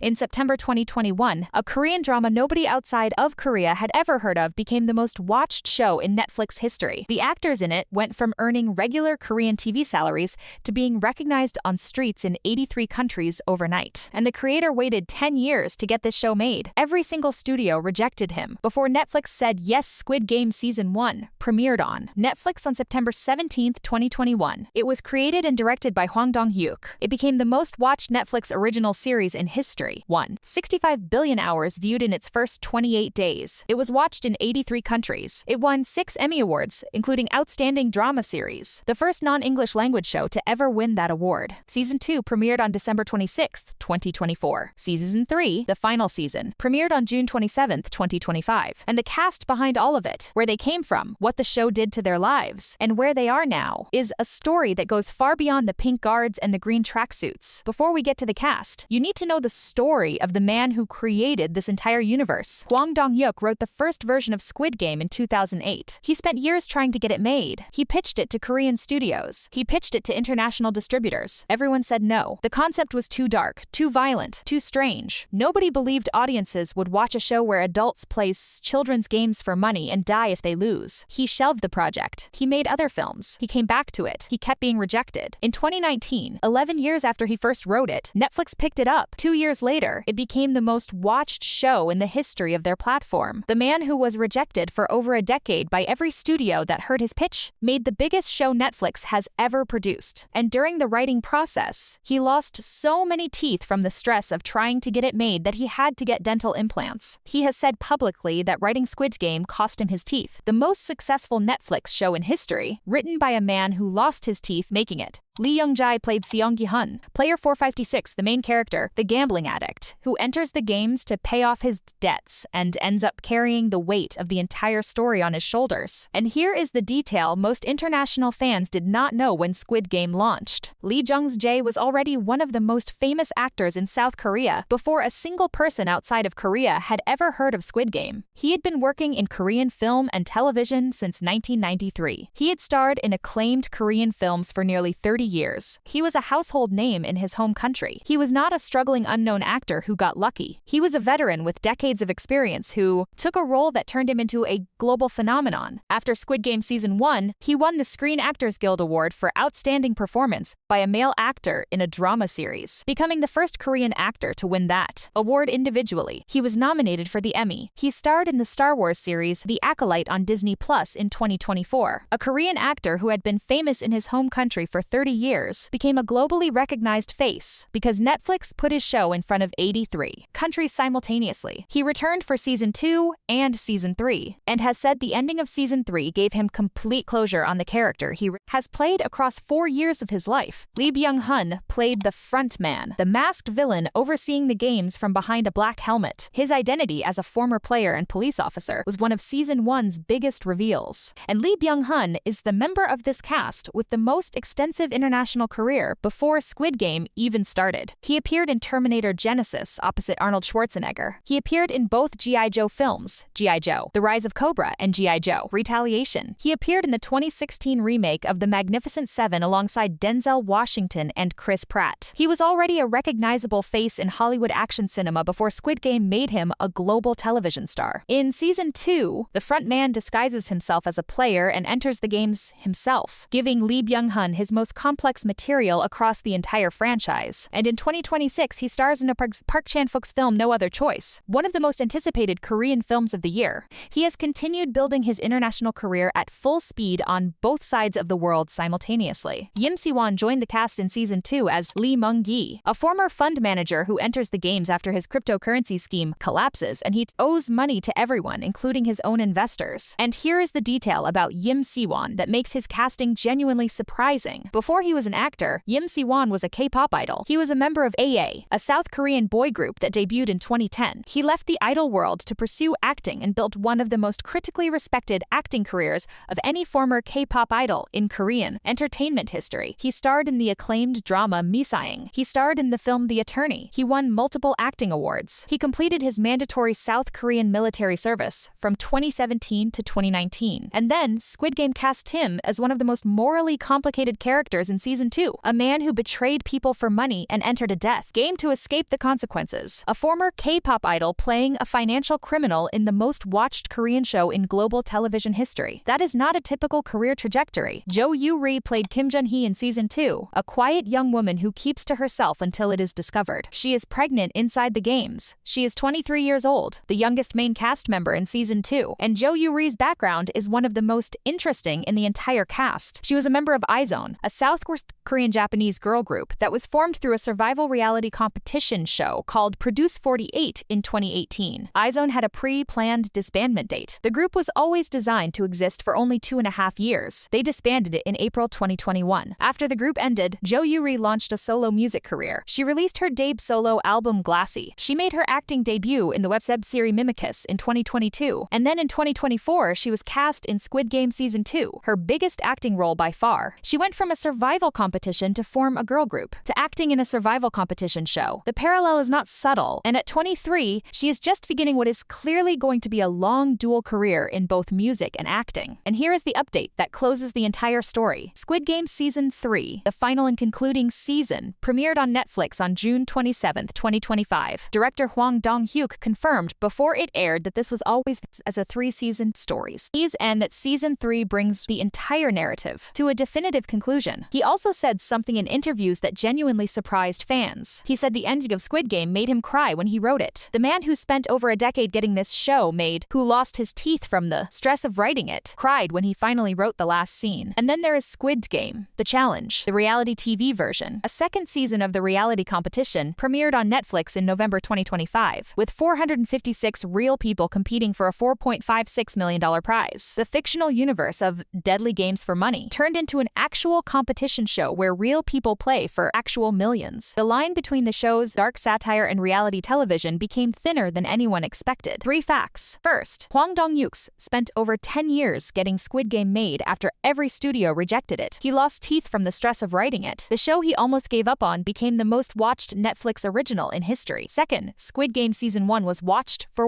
In September 2021, a Korean drama nobody outside of Korea had ever heard of became the most watched show in Netflix history. The actors in it went from earning regular Korean TV salaries to being recognized on streets in 83 countries overnight. And the creator waited 10 years to get this show made. Every single studio rejected him before Netflix said yes. Squid Game Season 1 premiered on Netflix on September 17, 2021. It was created and directed by Hwang Dong-hyuk. It became the most watched Netflix original series in history. 65 billion hours viewed in its first 28 days. It was watched in 83 countries. It won 6 Emmy Awards, including Outstanding Drama Series, the first non-English language show to ever win that award. Season 2 premiered on December 26, 2024. Season 3, the final season, premiered on June 27, 2025. And the cast behind all of it, where they came from, what the show did to their lives, and where they are now, is a story that goes far beyond the pink guards and the green tracksuits. Before we get to the cast, you need to know the story of the man who created this entire universe. Hwang Dong-hyuk wrote the first version of Squid Game in 2008. He spent years trying to get it made. He pitched it to Korean studios. He pitched it to international distributors. Everyone said no. The concept was too dark, too violent, too strange. Nobody believed audiences would watch a show where adults play children's games for money and die if they lose. He shelved the project. He made other films. He came back to it. He kept being rejected. In 2019, 11 years after he first wrote it, Netflix picked it up. 2 years later, it became the most watched show in the history of their platform. The man who was rejected for over a decade by every studio that heard his pitch made the biggest show Netflix has ever produced. And during the writing process, he lost so many teeth from the stress of trying to get it made that he had to get dental implants. He has said publicly that writing Squid Game cost him his teeth. The most successful Netflix show in history, written by a man who lost his teeth making it. Jung-jae played Seong-gi-hun, player 456, the main character, the gambling addict, who enters the games to pay off his debts and ends up carrying the weight of the entire story on his shoulders. And here is the detail most international fans did not know when Squid Game launched. Jung-jae was already one of the most famous actors in South Korea before a single person outside of Korea had ever heard of Squid Game. He had been working in Korean film and television since 1993. He had starred in acclaimed Korean films for nearly 30 years. He was a household name in his home country. He was not a struggling unknown actor who got lucky. He was a veteran with decades of experience who took a role that turned him into a global phenomenon. After Squid Game Season 1, he won the Screen Actors Guild Award for Outstanding Performance by a male actor in a drama series, becoming the first Korean actor to win that award individually. He was nominated for the Emmy. He starred in the Star Wars series The Acolyte on Disney Plus in 2024. A Korean actor who had been famous in his home country for 30 years became a globally recognized face because Netflix put his show in front of 83 countries simultaneously. He returned for Season 2 and Season 3 and has said the ending of Season 3 gave him complete closure on the character he has played across 4 years of his life. Byung-hun played the front man, the masked villain overseeing the games from behind a black helmet. His identity as a former player and police officer was one of Season 1's biggest reveals. And Byung-hun is the member of this cast with the most extensive international career before Squid Game even started. He appeared in Terminator Genesis opposite Arnold Schwarzenegger. He appeared in both G.I. Joe films, G.I. Joe, The Rise of Cobra, and G.I. Joe, Retaliation. He appeared in the 2016 remake of The Magnificent Seven alongside Denzel Washington and Chris Pratt. He was already a recognizable face in Hollywood action cinema before Squid Game made him a global television star. In Season 2, the front man disguises himself as a player and enters the games himself, giving Byung-hun his most complex material across the entire franchise. And in 2026, he stars in a Park Chan-wook's film No Other Choice, one of the most anticipated Korean films of the year. He has continued building his international career at full speed on both sides of the world simultaneously. Yim Si-won joined the cast in Season 2 as Lee Mung-gi, a former fund manager who enters the games after his cryptocurrency scheme collapses and he owes money to everyone, including his own investors. And here is the detail about Yim Si-won that makes his casting genuinely surprising. Before he was an actor, Yim Si-won was a K-pop idol. He was a member of AA, a South Korean boy group that debuted in 2010. He left the idol world to pursue acting and built one of the most critically respected acting careers of any former K-pop idol in Korean entertainment history. He starred in the acclaimed drama Misaeng. He starred in the film The Attorney. He won multiple acting awards. He completed his mandatory South Korean military service from 2017 to 2019. And then Squid Game cast him as one of the most morally complicated characters stars in season 2, a man who betrayed people for money and entered a death game to escape the consequences. A former K-pop idol playing a financial criminal in the most watched Korean show in global television history. That is not a typical career trajectory. Jo Yoo-ri played Kim Jun-hee in season 2, a quiet young woman who keeps to herself until it is discovered. She is pregnant inside the games. She is 23 years old, the youngest main cast member in season 2, and Jo Yoo-ri's background is one of the most interesting in the entire cast. She was a member of Hae-soo, a South Korean-Japanese girl group that was formed through a survival reality competition show called Produce 48 in 2018. Hae-soo had a pre-planned disbandment date. The group was always designed to exist for only 2.5 years. They disbanded it in April 2021. After the group ended, Jo Yoo-ri launched a solo music career. She released her debut solo album Glassy. She made her acting debut in the web series Mimicus in 2022, and then in 2024 she was cast in Squid Game season 2, her biggest acting role by far. She went from a survival competition to form a girl group, to acting in a survival competition show. The parallel is not subtle, and at 23, she is just beginning what is clearly going to be a long dual career in both music and acting. And here is the update that closes the entire story. Squid Game Season 3, the final and concluding season, premiered on Netflix on June 27, 2025. Director Hwang Dong-hyuk confirmed before it aired that this was always as a 3-season stories, and that Season 3 brings the entire narrative to a definitive conclusion. He also said something in interviews that genuinely surprised fans. He said the ending of Squid Game made him cry when he wrote it. The man who spent over a decade getting this show made, who lost his teeth from the stress of writing it, cried when he finally wrote the last scene. And then there is Squid Game, The Challenge, the reality TV version. A second season of the reality competition premiered on Netflix in November 2025, with 456 real people competing for a $4.56 million prize. The fictional universe of Deadly Games for Money turned into an actual competition show where real people play for actual millions. The line between the show's dark satire and reality television became thinner than anyone expected. 3 facts. First, Hwang Dong-hyuk spent over 10 years getting Squid Game made after every studio rejected it. He lost teeth from the stress of writing it. The show he almost gave up on became the most watched Netflix original in history. Second, Squid Game Season 1 was watched for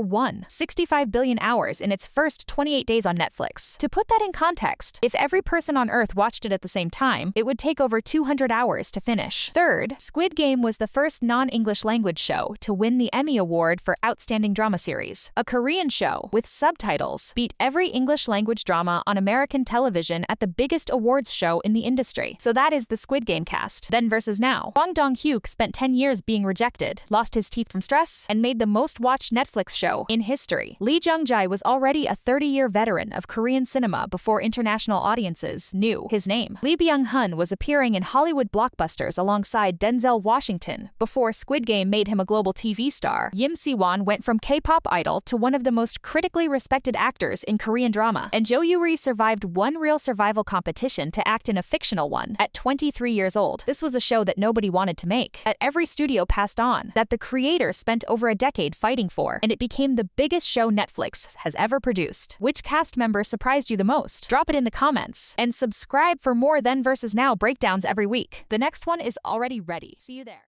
65 billion hours in its first 28 days on Netflix. To put that in context, if every person on Earth watched it at the same time, it would take over 200 hours to finish. Third, Squid Game was the first non-English language show to win the Emmy Award for Outstanding Drama Series. A Korean show with subtitles beat every English language drama on American television at the biggest awards show in the industry. So that is the Squid Game cast. Then versus now. Hwang Dong-hyuk spent 10 years being rejected, lost his teeth from stress, and made the most watched Netflix show in history. Jung-jae was already a 30-year veteran of Korean cinema before international audiences knew his name. Byung-hun was appearing in Hollywood blockbusters alongside Denzel Washington before Squid Game made him a global TV star. Yim Si-won went from K-pop idol to one of the most critically respected actors in Korean drama, and Jo Yoo-ri survived one real survival competition to act in a fictional one at 23 years old. This was a show that nobody wanted to make, that every studio passed on, that the creator spent over a decade fighting for, and it became the biggest show Netflix has ever produced. Which cast member surprised you the most? Drop it in the comments, and subscribe for more Then versus Now breakdowns every week. The next one is already ready. See you there.